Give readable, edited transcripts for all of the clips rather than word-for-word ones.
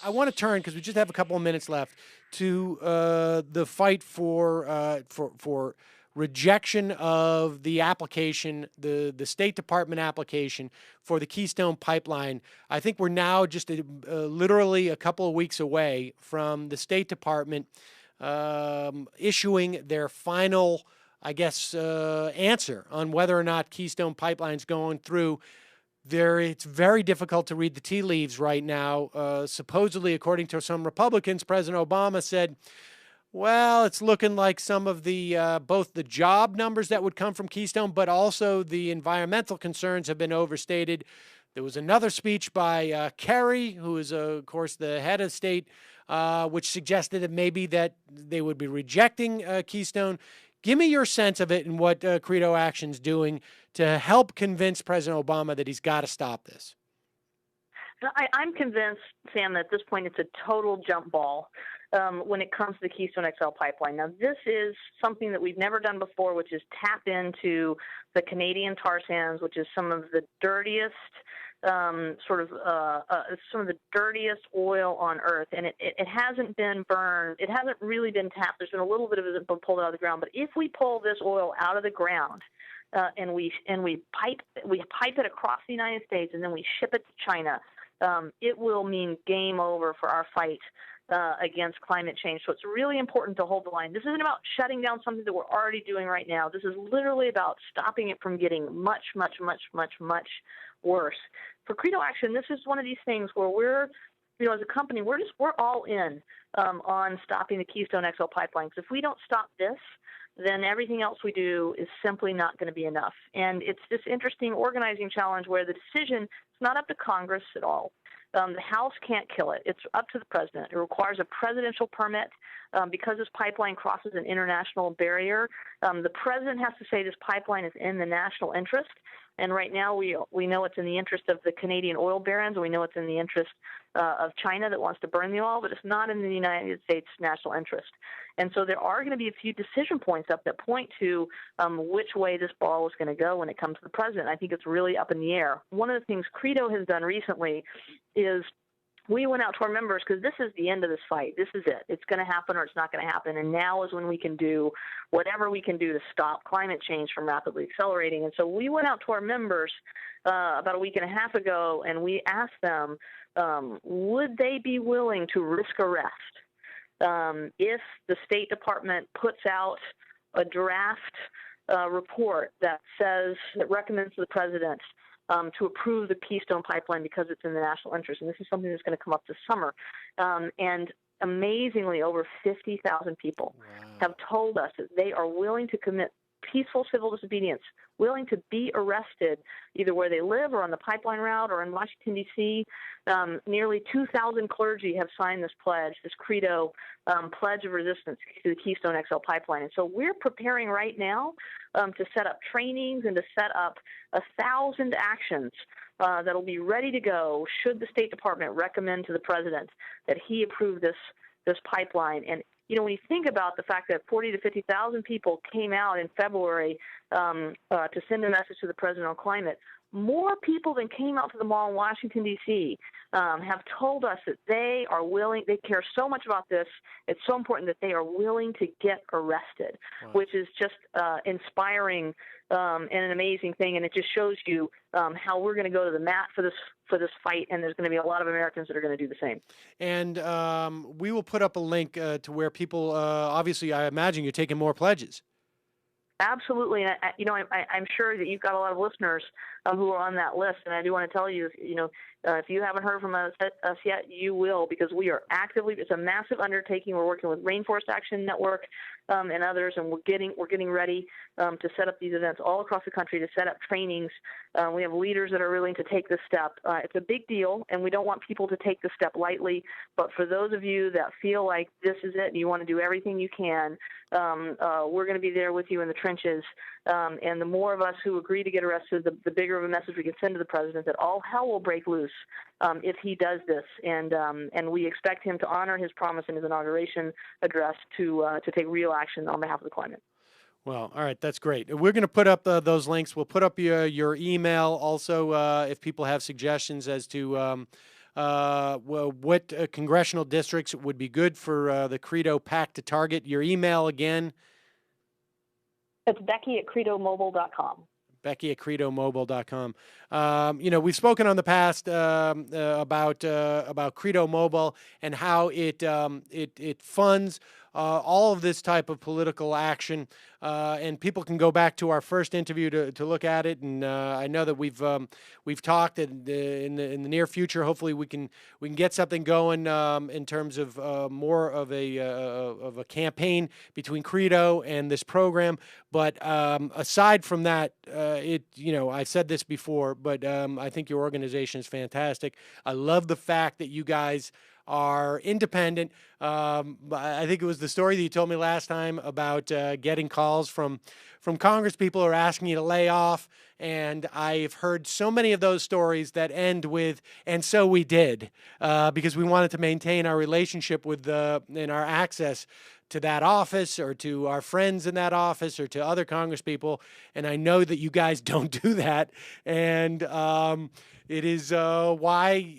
I want to turn, because we just have a couple of minutes left, to the fight for rejection of the application, the State Department application for the Keystone pipeline. I think we're now just literally a couple of weeks away from the State Department issuing their final, I guess, answer on whether or not Keystone Pipeline's going through. It's very difficult to read the tea leaves right now. Supposedly, according to some Republicans, President Obama said, well, it's looking like some of the both the job numbers that would come from Keystone, but also the environmental concerns have been overstated. There was another speech by Kerry, who is, of course, the head of state, which suggested that maybe that they would be rejecting Keystone. Give me your sense of it and what Credo Action's doing to help convince President Obama that he's got to stop this. I'm convinced, Sam, that at this point it's a total jump ball when it comes to the Keystone XL pipeline. Now, this is something that we've never done before, which is tap into the Canadian tar sands, which is some of the dirtiest some of the dirtiest oil on Earth, and it hasn't been burned. It hasn't really been tapped. There's been a little bit of it pulled out of the ground. But if we pull this oil out of the ground and we pipe it across the United States and then we ship it to China, it will mean game over for our fight against climate change. So it's really important to hold the line. This isn't about shutting down something that we're already doing right now. This is literally about stopping it from getting much, much, much, much, much worse. For Credo Action, this is one of these things where we're, as a company, we're all in on stopping the Keystone XL pipeline. Because if we don't stop this, then everything else we do is simply not going to be enough. And it's this interesting organizing challenge where the decision is not up to Congress at all. The House can't kill it. It's up to the president. It requires a presidential permit because this pipeline crosses an international barrier. The president has to say this pipeline is in the national interest. And right now we know it's in the interest of the Canadian oil barons, and we know it's in the interest of China that wants to burn the oil, but it's not in the United States' national interest. And so there are going to be a few decision points up that point to which way this ball is going to go when it comes to the president. I think it's really up in the air. One of the things Credo has done recently is we went out to our members because this is the end of this fight. This is it. It's going to happen or it's not going to happen. And now is when we can do whatever we can do to stop climate change from rapidly accelerating. And so we went out to our members about a week and a half ago, and we asked them, would they be willing to risk arrest if the State Department puts out a draft report that recommends to the president to approve the Keystone pipeline because it's in the national interest. And this is something that's going to come up this summer. And amazingly, over 50,000 people have told us that they are willing to commit peaceful civil disobedience, willing to be arrested either where they live or on the pipeline route or in Washington, D.C. Nearly 2,000 clergy have signed this pledge, this Credo pledge of resistance to the Keystone XL pipeline. And so we're preparing right now to set up trainings and to set up 1,000 actions that'll be ready to go should the State Department recommend to the president that he approve this pipeline. And when you think about the fact that 40 to 50,000 people came out in February to send a message to the president on climate, more people than came out to the mall in Washington, D.C. Have told us that they are willing, they care so much about this, it's so important that they are willing to get arrested, which is just inspiring and an amazing thing. And it just shows you how we're going to go to the mat for this fight, and there's going to be a lot of Americans that are going to do the same. And we will put up a link to where people, obviously, I imagine you're taking more pledges. Absolutely, and I'm sure that you've got a lot of listeners who are on that list, and I do want to tell you, if you haven't heard from us yet, you will, because we are actively. It's a massive undertaking. We're working with Rainforest Action Network and others, and we're getting ready to set up these events all across the country, to set up trainings. We have leaders that are willing to take this step. It's a big deal, and we don't want people to take this step lightly. But for those of you that feel like this is it and you want to do everything you can, we're going to be there with you in the trenches. And the more of us who agree to get arrested, the bigger of a message we can send to the president that all hell will break loose if he does this. And we expect him to honor his promise in his inauguration address to take real action on behalf of the climate. Well, all right, that's great. We're going to put up those links. We'll put up your email also if people have suggestions as to what congressional districts would be good for the Credo PAC to target. Your email again? It's Becky@credomobile.com. Becky@credomobile.com. We've spoken on the past about Credo Mobile and how it funds all of this type of political action, and people can go back to our first interview to look at it. And I know that we've talked that in the near future, hopefully we can get something going in terms of more of a campaign between Credo and this program. But aside from that, I said this before, but I think your organization is fantastic. I love the fact that you guys are independent. I think it was the story that you told me last time about getting calls from Congress people who are asking you to lay off. And I've heard so many of those stories that end with, and so we did, because we wanted to maintain our relationship with and our access to that office or to our friends in that office or to other Congress people. And I know that you guys don't do that. And it is why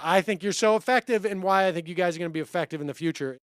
I think you're so effective, and why I think you guys are going to be effective in the future.